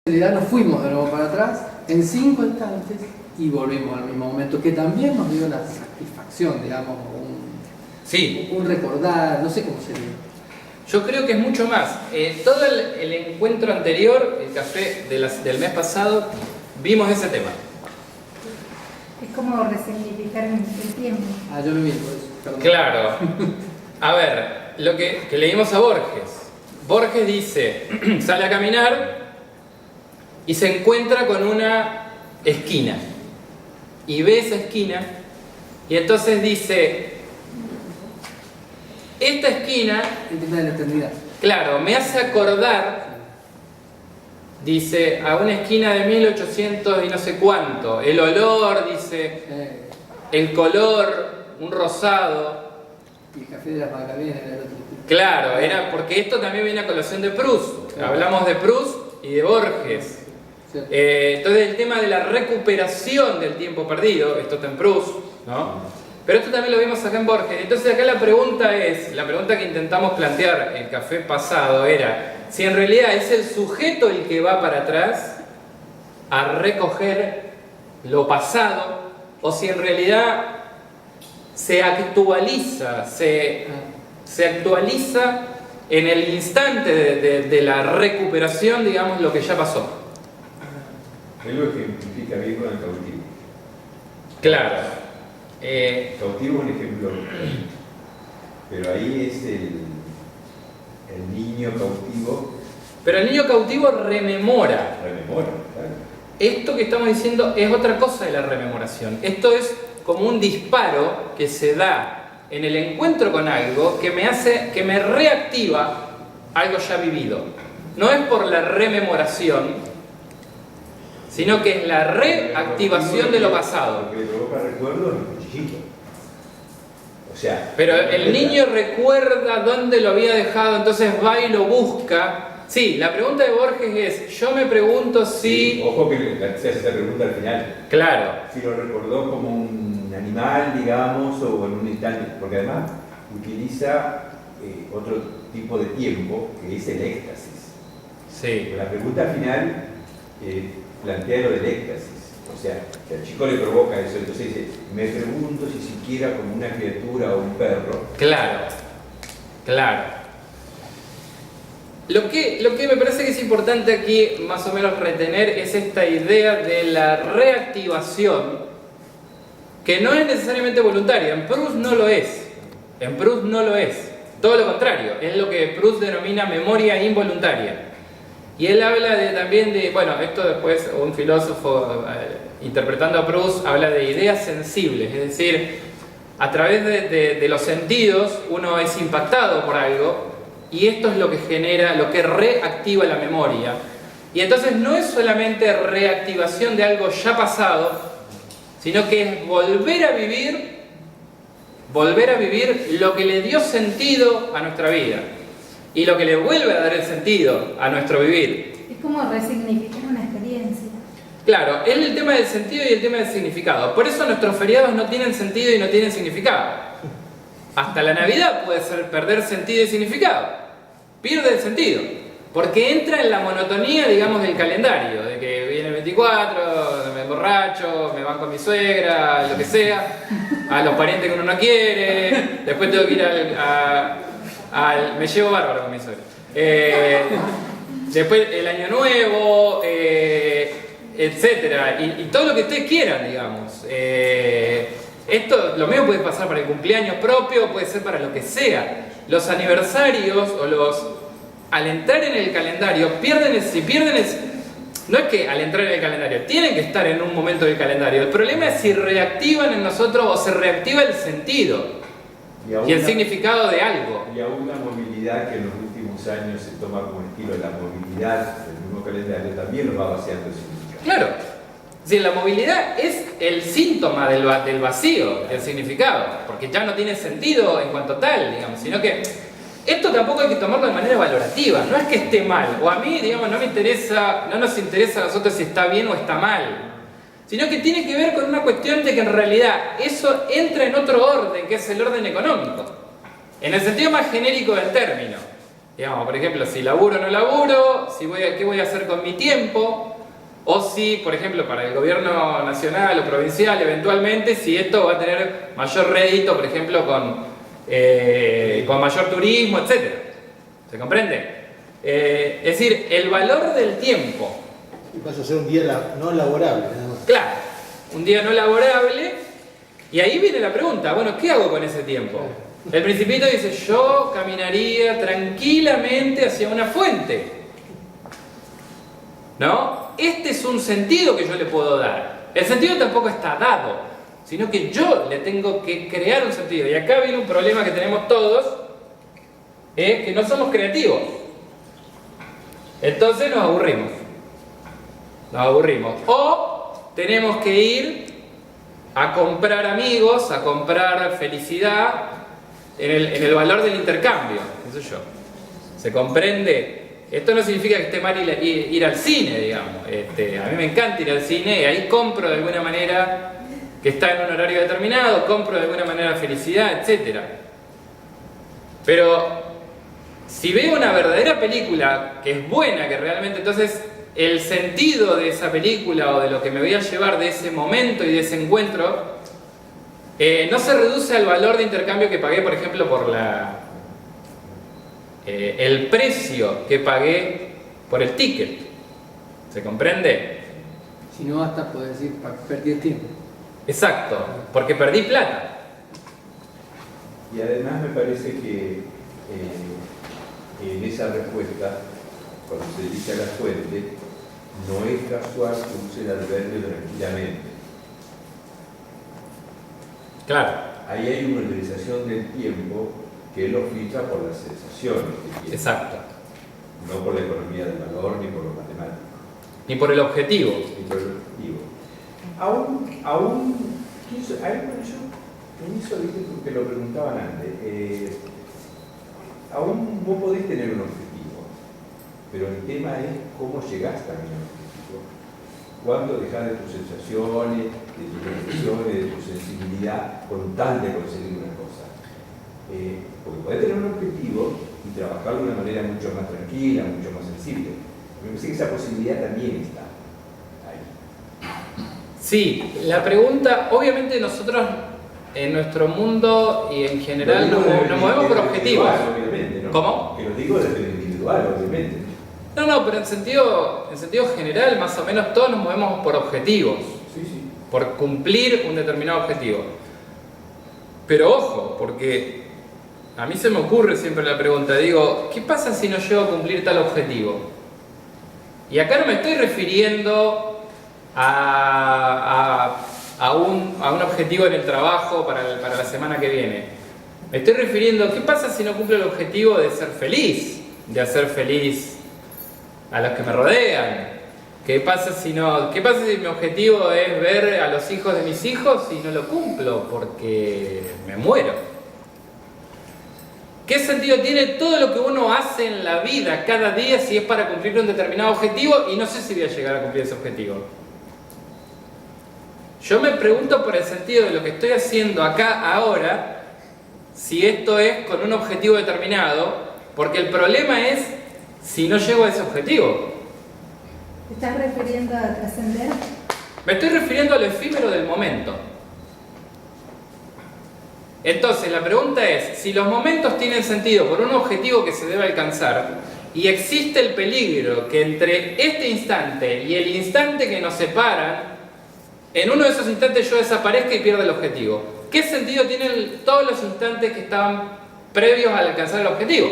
En realidad nos fuimos de nuevo para atrás en 5 instantes y volvimos al mismo momento, que también nos dio una satisfacción, digamos, Sí, un recordar, no sé cómo sería. yo creo que es mucho más. Todo el encuentro anterior, el café del mes pasado, vimos ese tema. Es como resignificar el tiempo. Ah, yo lo vi por eso, perdón. Claro. A ver, lo que leímos a Borges. Borges dice, sale a caminar y se encuentra con una esquina. Y ve esa esquina y entonces dice, esta esquina, El tema de la eternidad. claro, me hace acordar, dice, a una esquina de 1800 y no sé cuánto. El olor, dice, el color, un rosado. Y el café de las Magdalenas era el otro tipo. Claro, era porque esto también viene a colación de Proust. Claro. Hablamos de Proust y de Borges. ¿Cierto? Entonces el tema de la recuperación del tiempo perdido, esto está en Proust, ¿no? Pero esto también lo vimos acá en Borges. Entonces acá la pregunta que intentamos plantear el café pasado era si en realidad es el sujeto el que va para atrás a recoger lo pasado o si en realidad se actualiza, se actualiza en el instante de la recuperación, digamos, lo que ya pasó. Él lo ejemplifica bien con el cautivo. Claro. El cautivo es un ejemplo, pero ahí es el niño cautivo. Pero el niño cautivo rememora. Rememora, claro. Esto que estamos diciendo es otra cosa de la rememoración. Esto es como un disparo que se da en el encuentro con algo que me reactiva algo ya vivido. No es por la rememoración, sino que es la reactivación de lo pasado. Lo que le provoca recuerdos es el cuchillito. O sea. Pero el niño recuerda dónde lo había dejado, entonces va y lo busca. Sí, la pregunta de Borges es, yo me pregunto si... Sí, ojo que se hace esa pregunta al final. Claro. Si lo recordó como un animal, digamos, o en un instante. Porque además utiliza otro tipo de tiempo, que es el éxtasis. Sí. La pregunta final plantea lo del éxtasis. O sea, que al chico le provoca eso. Entonces dice, me pregunto si siquiera como una criatura o un perro. Claro, claro. Lo que me parece que es importante aquí más o menos retener es esta idea de la reactivación que no es necesariamente voluntaria. En Proust no lo es. En Proust no lo es. Todo lo contrario. Es lo que Proust denomina memoria involuntaria. Y él habla también de, bueno, esto después un filósofo interpretando a Proust habla de ideas sensibles, es decir, a través de los sentidos uno es impactado por algo y esto es lo que genera, lo que reactiva la memoria. Y entonces no es solamente reactivación de algo ya pasado, sino que es volver a vivir lo que le dio sentido a nuestra vida. Y lo que le vuelve a dar el sentido a nuestro vivir. Es como resignificar una experiencia. Claro, es el tema del sentido y el tema del significado. Por eso nuestros feriados no tienen sentido y no tienen significado. Hasta la Navidad puede perder sentido y significado. Pierde el sentido. Porque entra en la monotonía, digamos, del calendario. De que viene el 24, me emborracho, me van con mi suegra, lo que sea. A los parientes que uno no quiere. Después tengo que ir me llevo bárbaro con mi suegra. Después el año nuevo, etcétera, y todo lo que ustedes quieran, digamos. Esto, lo mismo puede pasar para el cumpleaños propio, puede ser para lo que sea. Los aniversarios al entrar en el calendario, no es que al entrar en el calendario, tienen que estar en un momento del calendario. El problema es si reactivan en nosotros o se reactiva el sentido. Y el significado de algo. Y aún la movilidad que en los últimos años se toma como estilo, la movilidad del mismo calendario también lo va vaciando el significado. Claro. Si la movilidad es el síntoma del vacío, del significado, porque ya no tiene sentido en cuanto tal, digamos, sino que esto tampoco hay que tomarlo de manera valorativa, no es que esté mal, o a mí, digamos, no nos interesa a nosotros si está bien o está mal, sino que tiene que ver con una cuestión de que en realidad eso entra en otro orden, que es el orden económico, en el sentido más genérico del término. Digamos, por ejemplo, si laburo o no laburo, qué voy a hacer con mi tiempo, o si, por ejemplo, para el gobierno nacional o provincial, eventualmente, si esto va a tener mayor rédito, por ejemplo, con mayor turismo, etc. ¿Se comprende? Es decir, el valor del tiempo. Y pasa a ser un día no laborable, nada más. Claro, un día no laborable, y ahí viene la pregunta, bueno, ¿qué hago con ese tiempo? El Principito dice, yo caminaría tranquilamente hacia una fuente. ¿No? Este es un sentido que yo le puedo dar. El sentido tampoco está dado, sino que yo le tengo que crear un sentido. Y acá viene un problema que tenemos todos, que no somos creativos. Entonces nos aburrimos. Nos aburrimos. O tenemos que ir a comprar amigos, a comprar felicidad en el valor del intercambio. Eso yo. ¿Se comprende? Esto no significa que esté mal ir al cine, digamos. A mí me encanta ir al cine y ahí compro de alguna manera que está en un horario determinado, compro de alguna manera felicidad, etc. Pero si veo una verdadera película que es buena, que realmente, entonces el sentido de esa película o de lo que me voy a llevar de ese momento y de ese encuentro no se reduce al valor de intercambio que pagué, por ejemplo, por el precio que pagué por el ticket. ¿Se comprende? Si no, hasta puedes decir, perdí el tiempo. Exacto, porque perdí plata. Y además me parece que en esa respuesta, cuando se dice a la fuente, no es casual que use el adverbio tranquilamente. Claro. Ahí hay una utilización del tiempo que él lo ficha por las sensaciones que tiene. Exacto. No por la economía del valor ni por lo matemático. Ni por el objetivo. Ni por el objetivo. En eso, viste, porque lo preguntaban antes, aún vos podés tener un objetivo, pero el tema es cómo llegás también al objetivo. Cuándo dejás de tus sensaciones, de tus reflexiones, de tu sensibilidad, con tal de conseguir una cosa. Porque podés tener un objetivo y trabajarlo de una manera mucho más tranquila, mucho más sensible. Me parece que esa posibilidad también está ahí. Sí, la pregunta, obviamente nosotros en nuestro mundo y en general nos movemos por objetivos. Obviamente, ¿no? ¿Cómo? Que lo digo desde lo individual, obviamente. No, pero en sentido general, más o menos todos nos movemos por objetivos, Sí, sí. por cumplir un determinado objetivo. Pero ojo, porque a mí se me ocurre siempre la pregunta, digo, ¿qué pasa si no llego a cumplir tal objetivo? Y acá no me estoy refiriendo a un objetivo en el trabajo para la semana que viene. Me estoy refiriendo, ¿qué pasa si no cumplo el objetivo de ser feliz? De hacer feliz a los que me rodean. ¿Qué pasa si mi objetivo es ver a los hijos de mis hijos y no lo cumplo porque me muero? ¿Qué sentido tiene todo lo que uno hace en la vida cada día si es para cumplir un determinado objetivo y no sé si voy a llegar a cumplir ese objetivo? Yo me pregunto por el sentido de lo que estoy haciendo acá ahora, si esto es con un objetivo determinado, porque el problema es si no llego a ese objetivo. ¿Te estás refiriendo a trascender? Me estoy refiriendo a lo efímero del momento. Entonces la pregunta es, si los momentos tienen sentido por un objetivo que se debe alcanzar y existe el peligro que entre este instante y el instante que nos separan, en uno de esos instantes yo desaparezca y pierda el objetivo, ¿qué sentido tienen todos los instantes que estaban previos al alcanzar el objetivo?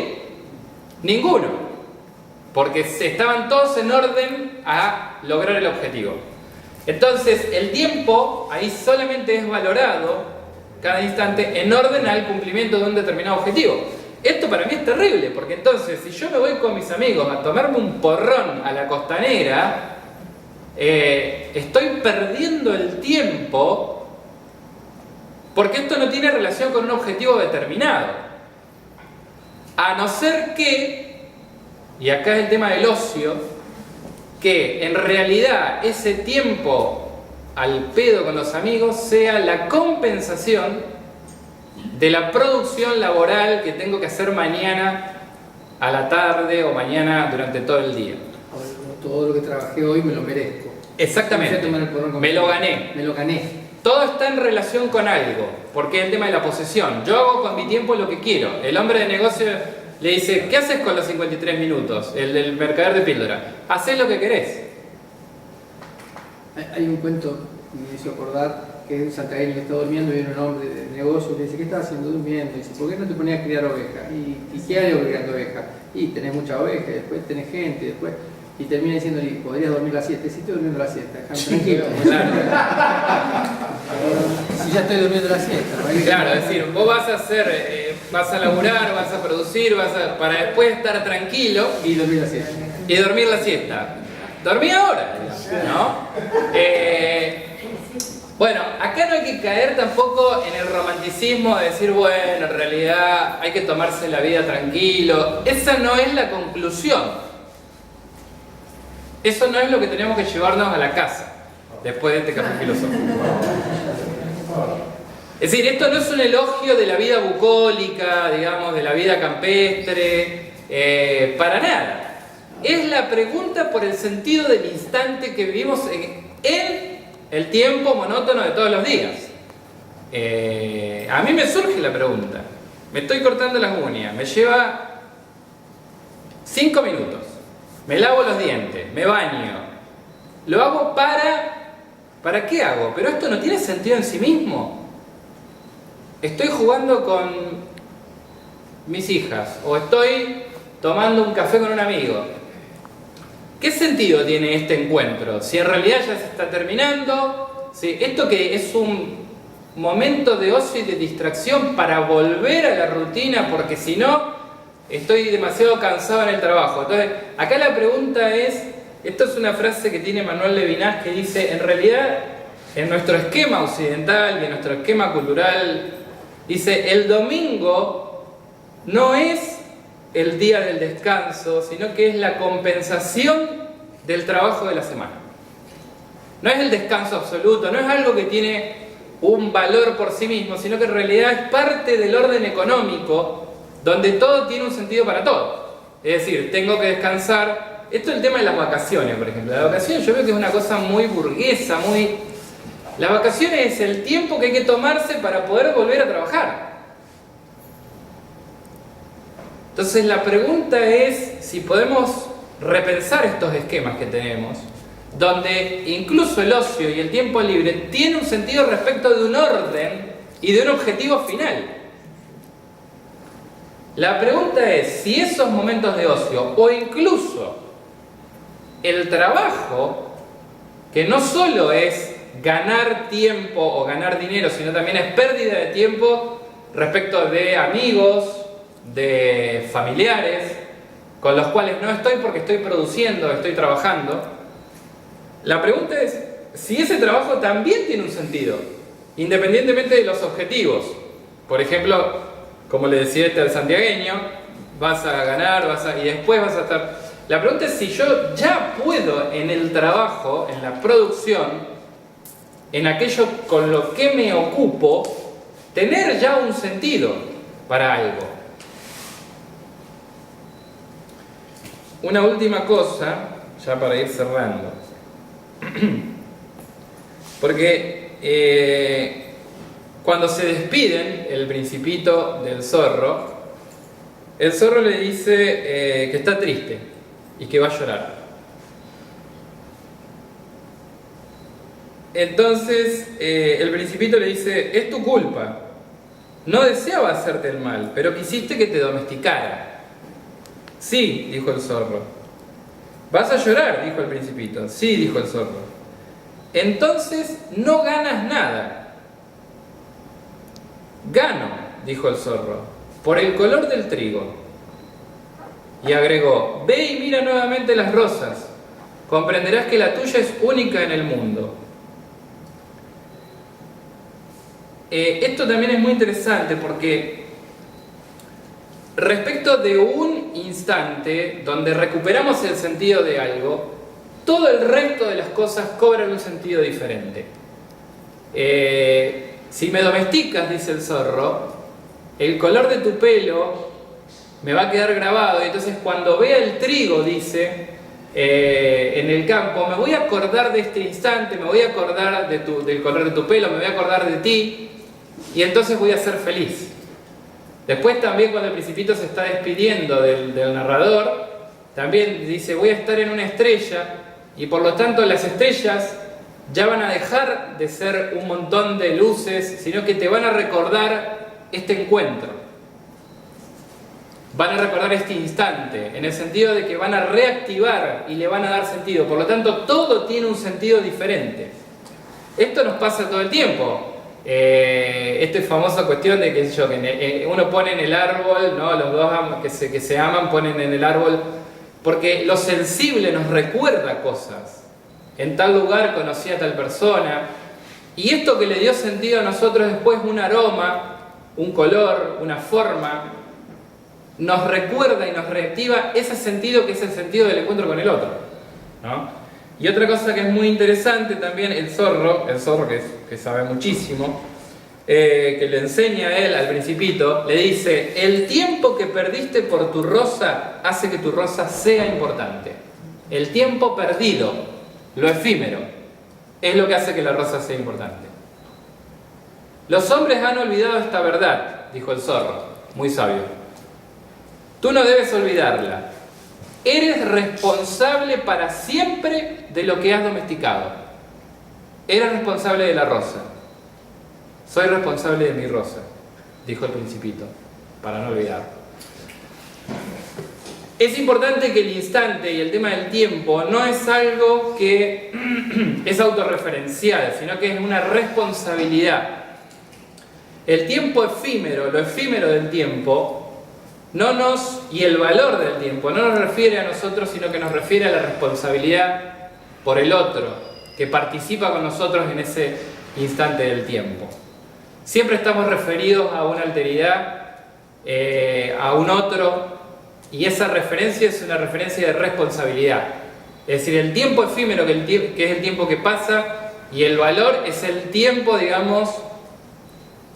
Ninguno, porque estaban todos en orden a lograr el objetivo. Entonces el tiempo ahí solamente es valorado cada instante en orden al cumplimiento de un determinado objetivo. Esto para mí es terrible, porque entonces si yo me voy con mis amigos a tomarme un porrón a la costanera, estoy perdiendo el tiempo porque esto no tiene relación con un objetivo determinado. A no ser que, y acá es el tema del ocio, que en realidad ese tiempo al pedo con los amigos sea la compensación de la producción laboral que tengo que hacer mañana a la tarde o mañana durante todo el día. Todo lo que trabajé hoy me lo merezco. Exactamente. Me fui a tomar el porrón con Me mi lo hijo. gané. Me lo gané. Todo está en relación con algo, porque es el tema de la posesión. Yo hago con mi tiempo lo que quiero. El hombre de negocio le dice, ¿qué haces con los 53 minutos? El del mercader de píldora. Hacés lo que querés. Hay un cuento que me hizo acordar que un santiagueño que está durmiendo y viene un hombre de negocio y le dice, ¿qué estás haciendo durmiendo? Y dice, ¿por qué no te ponías a criar ovejas? ¿Y qué hago criando ovejas? Y tenés mucha oveja, y después tenés gente, y después... Y termina diciéndole, ¿podrías dormir la siesta? Sí, estoy durmiendo la siesta, déjame tranquilo. Si ya estoy durmiendo la siesta. ¿Para qué? Claro, es decir, vos vas a hacer, vas a laburar, vas a producir, para después estar tranquilo Y dormir la siesta. y dormir la siesta. Dormí ahora, ¿no? Bueno, acá no hay que caer tampoco en el romanticismo de decir, bueno, en realidad hay que tomarse la vida tranquilo. Esa no es la conclusión. Eso no es lo que tenemos que llevarnos a la casa después de este café filosófico. Es decir, esto no es un elogio de la vida bucólica, digamos, de la vida campestre, para nada. Es la pregunta por el sentido del instante que vivimos en el tiempo monótono de todos los días. A mí me surge la pregunta. Me estoy cortando las uñas, me lleva 5 minutos. Me lavo los dientes, me baño. Lo hago ¿Para qué hago? Pero esto no tiene sentido en sí mismo. Estoy jugando con mis hijas o estoy tomando un café con un amigo. ¿Qué sentido tiene este encuentro? Si en realidad ya se está terminando, si esto que es un momento de ocio y de distracción para volver a la rutina, porque si no, estoy demasiado cansado en el trabajo. Entonces, acá la pregunta es, esto es una frase que tiene Manuel Levinas que dice, en realidad, en nuestro esquema occidental y en nuestro esquema cultural, dice, el domingo no es el día del descanso, sino que es la compensación del trabajo de la semana. No es el descanso absoluto, no es algo que tiene un valor por sí mismo, sino que en realidad es parte del orden económico donde todo tiene un sentido para todo. Es decir, tengo que descansar. Esto es el tema de las vacaciones, por ejemplo. Las vacaciones yo veo que es una cosa muy burguesa, muy... Las vacaciones es el tiempo que hay que tomarse para poder volver a trabajar. Entonces la pregunta es si podemos repensar estos esquemas que tenemos, donde incluso el ocio y el tiempo libre tiene un sentido respecto de un orden y de un objetivo final. La pregunta es si esos momentos de ocio o incluso el trabajo, que no solo es ganar tiempo o ganar dinero, sino también es pérdida de tiempo respecto de amigos, de familiares, con los cuales no estoy porque estoy produciendo, estoy trabajando. La pregunta es si ese trabajo también tiene un sentido, independientemente de los objetivos. Por ejemplo, como le decía al santiagueño, vas a ganar, y después vas a estar... La pregunta es si yo ya puedo en el trabajo, en la producción, en aquello con lo que me ocupo, tener ya un sentido para algo. Una última cosa, ya para ir cerrando. Porque cuando se despiden el Principito del zorro, el zorro le dice que está triste y que va a llorar. Entonces el Principito le dice, es tu culpa, no deseaba hacerte el mal, pero quisiste que te domesticara. Sí, dijo el zorro. ¿Vas a llorar?, dijo el Principito. Sí, dijo el zorro. Entonces no ganas nada. Gano, dijo el zorro, por el color del trigo. Y agregó, ve y mira nuevamente las rosas. Comprenderás que la tuya es única en el mundo. Esto también es muy interesante porque respecto de un instante donde recuperamos el sentido de algo, todo el resto de las cosas cobran un sentido diferente. Si me domesticas, dice el zorro, el color de tu pelo me va a quedar grabado. Y entonces cuando vea el trigo, dice, en el campo, me voy a acordar de este instante, me voy a acordar del color de tu pelo, me voy a acordar de ti, y entonces voy a ser feliz. Después también cuando el Principito se está despidiendo del narrador, también dice, voy a estar en una estrella, y por lo tanto las estrellas ya van a dejar de ser un montón de luces, sino que te van a recordar este encuentro. Van a recordar este instante, en el sentido de que van a reactivar y le van a dar sentido. Por lo tanto, todo tiene un sentido diferente. Esto nos pasa todo el tiempo. Esta famosa cuestión de que uno pone en el árbol, ¿no? Los dos que se aman ponen en el árbol, porque lo sensible nos recuerda cosas. En tal lugar conocí a tal persona, y esto que le dio sentido a nosotros después, un aroma, un color, una forma, nos recuerda y nos reactiva ese sentido que es el sentido del encuentro con el otro, ¿no? Y otra cosa que es muy interesante también, el zorro que sabe muchísimo, que le enseña a él, al Principito, le dice, el tiempo que perdiste por tu rosa hace que tu rosa sea importante. El tiempo perdido, lo efímero, es lo que hace que la rosa sea importante. Los hombres han olvidado esta verdad, dijo el zorro, muy sabio. Tú no debes olvidarla. Eres responsable para siempre de lo que has domesticado. Eres responsable de la rosa. Soy responsable de mi rosa, dijo el Principito, para no olvidar. Es importante que el instante y el tema del tiempo no es algo que es autorreferencial, sino que es una responsabilidad. El tiempo efímero, lo efímero del tiempo, y el valor del tiempo no nos refiere a nosotros, sino que nos refiere a la responsabilidad por el otro, que participa con nosotros en ese instante del tiempo. Siempre estamos referidos a una alteridad, a un otro, y esa referencia es una referencia de responsabilidad. Es decir, el tiempo efímero, que es el tiempo que pasa, y el valor es el tiempo, digamos,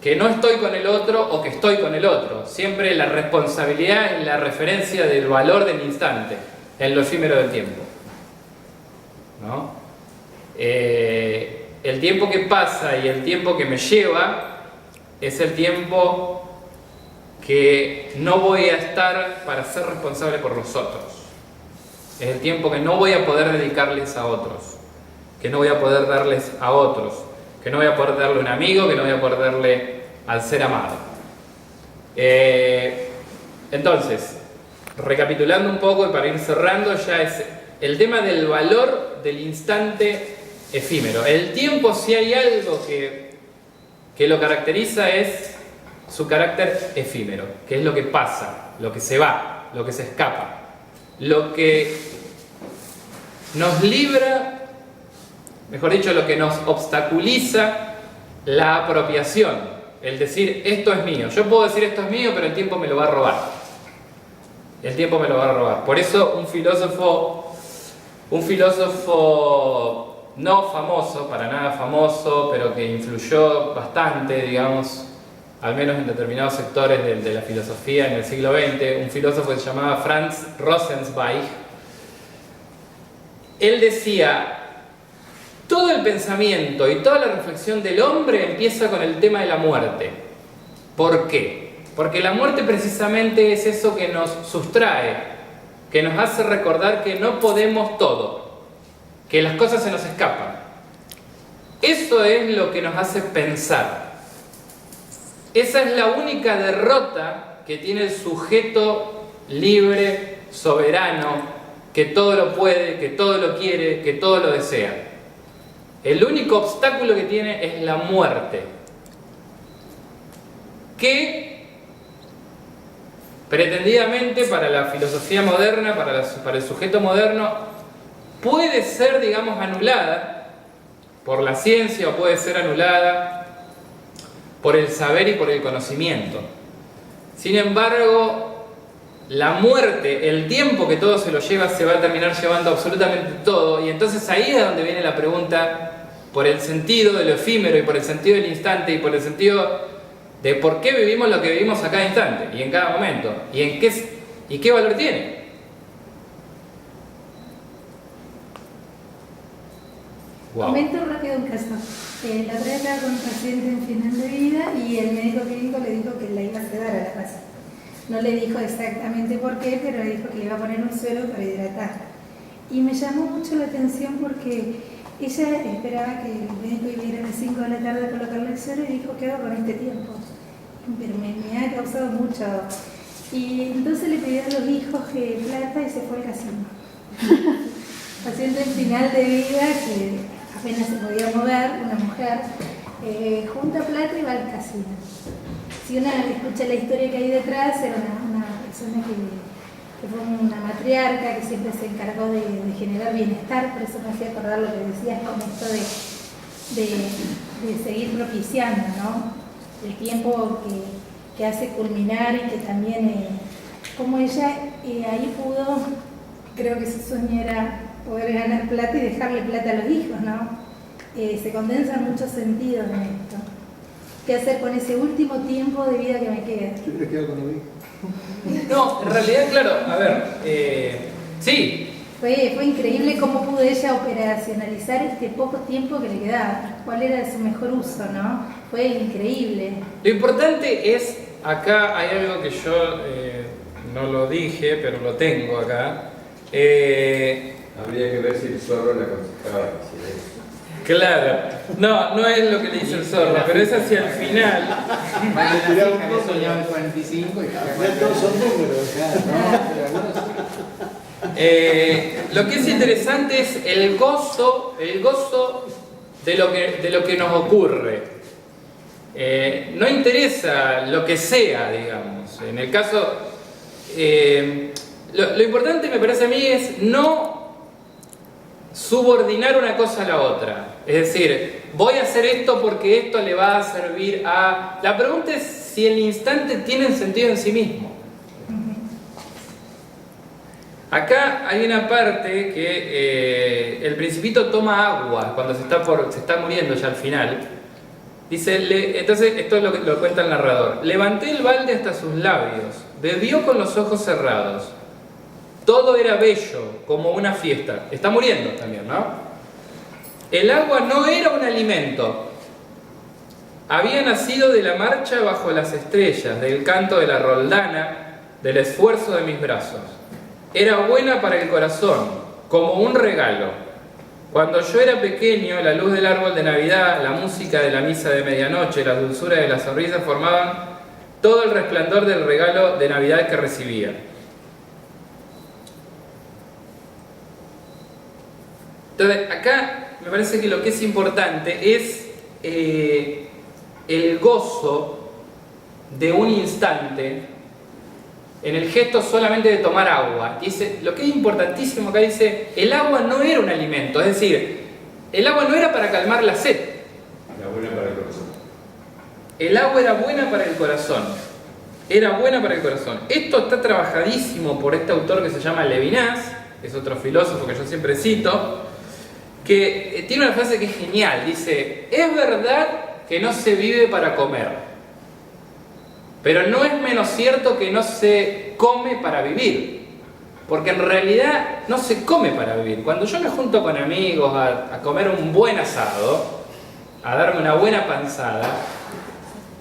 que no estoy con el otro o que estoy con el otro. Siempre la responsabilidad es la referencia del valor del instante, en lo efímero del tiempo, ¿no? El tiempo que pasa y el tiempo que me lleva es el tiempo que no voy a estar para ser responsable por los otros. Es el tiempo que no voy a poder dedicarles a otros, que no voy a poder darles a otros, que no voy a poder darle a un amigo, que no voy a poder darle al ser amado. Entonces, recapitulando un poco y para ir cerrando, ya es el tema del valor del instante efímero. El tiempo, si hay algo que lo caracteriza, es su carácter efímero, que es lo que pasa, lo que se va, lo que se escapa, lo que nos libra, mejor dicho, lo que nos obstaculiza la apropiación, el decir esto es mío. Yo puedo decir esto es mío, pero el tiempo me lo va a robar. El tiempo me lo va a robar. Por eso un filósofo no famoso, para nada famoso, pero que influyó bastante, digamos, al menos en determinados sectores de la filosofía en el siglo XX, un filósofo que se llamaba Franz Rosenzweig, él decía, todo el pensamiento y toda la reflexión del hombre empieza con el tema de la muerte. ¿Por qué? Porque la muerte precisamente es eso que nos sustrae, que nos hace recordar que no podemos todo, que las cosas se nos escapan. Eso es lo que nos hace pensar. Esa es la única derrota que tiene el sujeto libre, soberano, que todo lo puede, que todo lo quiere, que todo lo desea. El único obstáculo que tiene es la muerte, que pretendidamente para la filosofía moderna, para el sujeto moderno, puede ser, digamos, anulada por la ciencia o puede ser anulada por el saber y por el conocimiento. Sin embargo, la muerte, el tiempo que todo se lo lleva, se va a terminar llevando absolutamente todo, y entonces ahí es donde viene la pregunta por el sentido de lo efímero y por el sentido del instante y por el sentido de por qué vivimos lo que vivimos a cada instante y en cada momento, y qué valor tiene. Wow. Comento rápido un caso. La otra vez estaba con un paciente en final de vida y el médico clínico le dijo que la iba a sedar a la casa. No le dijo exactamente por qué, pero le dijo que le iba a poner un suero para hidratar. Y me llamó mucho la atención porque ella esperaba que el médico viniera a las 5 de la tarde a colocarle el suero y dijo, ¿qué hago con este tiempo? Pero me ha causado mucho. Y entonces le pidió a los hijos plata y se fue al casino. Paciente en final de vida que apenas se podía mover, una mujer, junta plata y va al casino. Si uno escucha la historia que hay detrás, era una persona que fue una matriarca que siempre se encargó de generar bienestar, por eso me hacía acordar lo que decías con esto de seguir propiciando, ¿no? El tiempo que hace culminar y que también, como ella ahí pudo, creo que su sueño era poder ganar plata y dejarle plata a los hijos, ¿no? Se condensan muchos sentidos en esto. ¿Qué hacer con ese último tiempo de vida que me queda? Yo me quedo con lo mismo. No, en realidad, claro, a ver, sí. Fue increíble cómo pudo ella operacionalizar este poco tiempo que le quedaba. ¿Cuál era su mejor uso, no? Fue increíble. Lo importante es, acá hay algo que yo no lo dije, pero lo tengo acá. Habría que ver si el zorro le aconsejaba que hiciera eso. Claro, no es lo que le dice el zorro, pero es hacia el final. Había soñado el 45 y Ya todos son números. Lo que es interesante es el gozo de lo que nos ocurre. No interesa lo que sea, digamos. En el caso, lo importante me parece a mí es no subordinar una cosa a la otra. Es decir, voy a hacer esto porque esto le va a servir a... La pregunta es si el instante tiene sentido en sí mismo. Acá hay una parte que el Principito toma agua cuando se está muriendo ya al final. Dice, entonces esto es lo que lo cuenta el narrador. Levanté el balde hasta sus labios, bebió con los ojos cerrados. Todo era bello, como una fiesta. Está muriendo también, ¿no? El agua no era un alimento. Había nacido de la marcha bajo las estrellas, del canto de la roldana, del esfuerzo de mis brazos. Era buena para el corazón, como un regalo. Cuando yo era pequeño, la luz del árbol de Navidad, la música de la misa de medianoche, la dulzura de las sonrisas formaban todo el resplandor del regalo de Navidad que recibía. Entonces, acá me parece que lo que es importante es el gozo de un instante en el gesto solamente de tomar agua. Dice, lo que es importantísimo acá dice, el agua no era un alimento, es decir, el agua no era para calmar la sed. Era buena para el corazón. El agua era buena para el corazón. Era buena para el corazón. Esto está trabajadísimo por este autor que se llama Levinas, es otro filósofo que yo siempre cito, que tiene una frase que es genial. Dice, es verdad que no se vive para comer, pero no es menos cierto que no se come para vivir, porque en realidad no se come para vivir. Cuando yo me junto con amigos a comer un buen asado, a darme una buena panzada,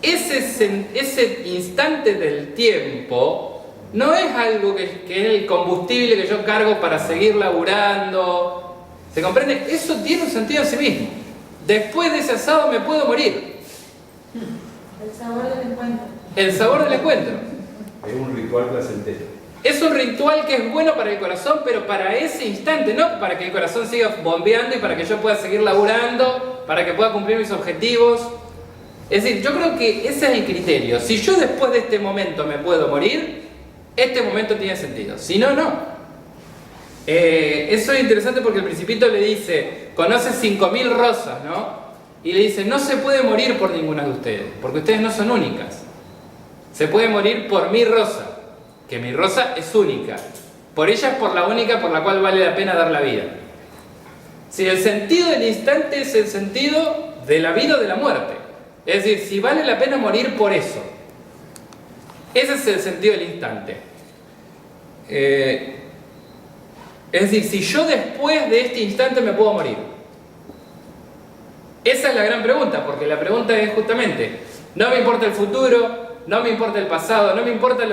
ese instante del tiempo no es algo que es el combustible que yo cargo para seguir laburando. ¿Se comprende? Eso tiene un sentido en sí mismo. Después de ese asado me puedo morir. El sabor del encuentro. El sabor del encuentro. Es un ritual placentero. Es un ritual que es bueno para el corazón, pero para ese instante, no para que el corazón siga bombeando y para que yo pueda seguir laburando, para que pueda cumplir mis objetivos. Es decir, yo creo que ese es el criterio. Si yo después de este momento me puedo morir, este momento tiene sentido. Si no, no. Eso es interesante porque el Principito le dice, conoce 5000 rosas, ¿no? Y le dice, no se puede morir por ninguna de ustedes, porque ustedes no son únicas. Se puede morir por mi rosa, que mi rosa es única. Por ella es por la única por la cual vale la pena dar la vida. Si el sentido del instante es el sentido de la vida o de la muerte. Es decir, si vale la pena morir por eso. Ese es el sentido del instante. Es decir, si yo después de este instante me puedo morir. Esa es la gran pregunta, porque la pregunta es justamente, no me importa el futuro, no me importa el pasado, no me importa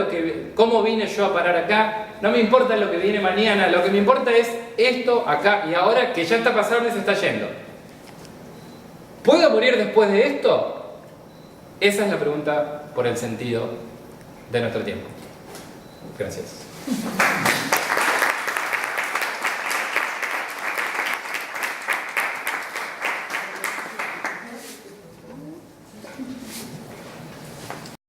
cómo vine yo a parar acá, no me importa lo que viene mañana, lo que me importa es esto, acá y ahora, que ya está pasando y se está yendo. ¿Puedo morir después de esto? Esa es la pregunta por el sentido de nuestro tiempo. Gracias.